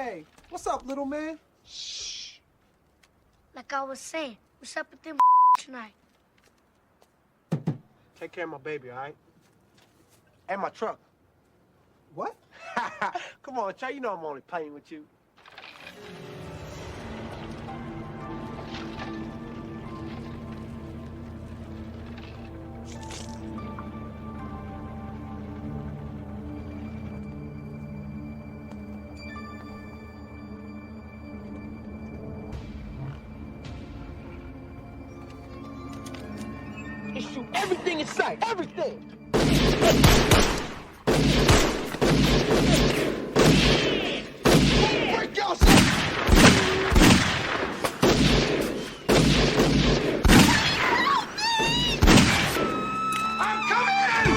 Hey, what's up, little man? Shh. Like I was saying, what's up with them tonight? Take care of my baby, all right? And my truck. What? Come on, Trey, you know I'm only playing with you. They shoot everything in sight, everything! Break yourself! I'm coming!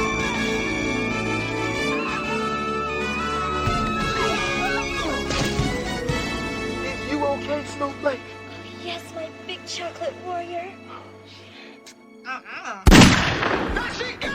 Is you okay, Snowflake? Yes, my big chocolate warrior. There she goes!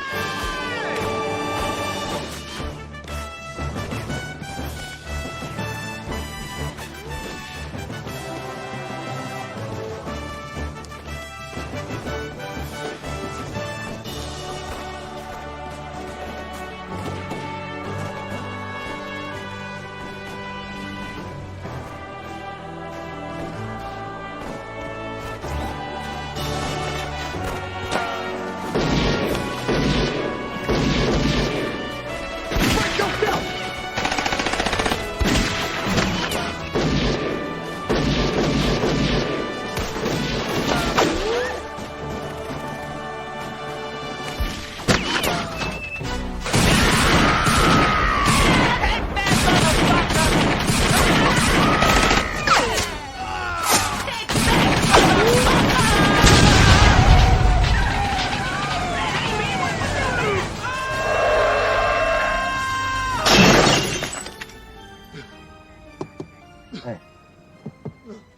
Hey,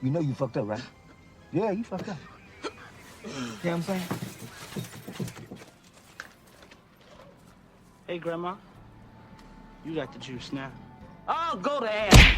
you know you fucked up, right? Yeah, you fucked up. You know what I'm saying? Hey, Grandma. You got the juice now. Oh, go to hell.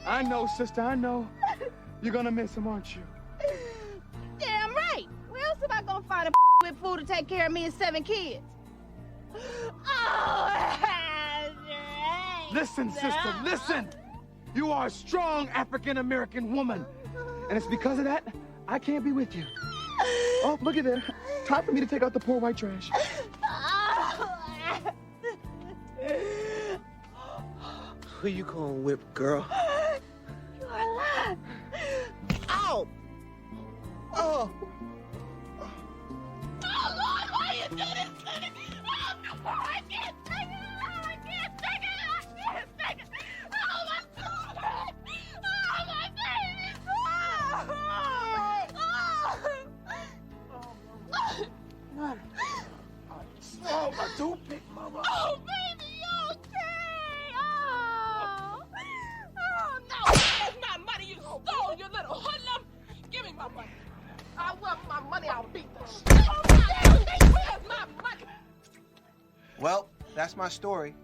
I know, sister, I know. You're gonna miss him, aren't you? Damn right. Where else am I gonna find a with food to take care of me and 7 kids? Oh, Listen, sister, listen. You are a strong African-American woman. And it's because of that, I can't be with you. Oh, look at that. Time for me to take out the poor white trash. Who you gonna whip, girl? You are alive. Ow! Oh! Oh, Lord, why you do this to me? Oh, no, I can't take it. Oh, I can't take it. I can't take it. Oh, my children. Oh, my baby. Oh, my toothpick, mama. Oh, baby, you okay? Oh. Oh, no. That's my money you stole, you little hoodlum. Give me my money. I want my money. I'll beat the shit out of you. Where's my money? Well, that's my story.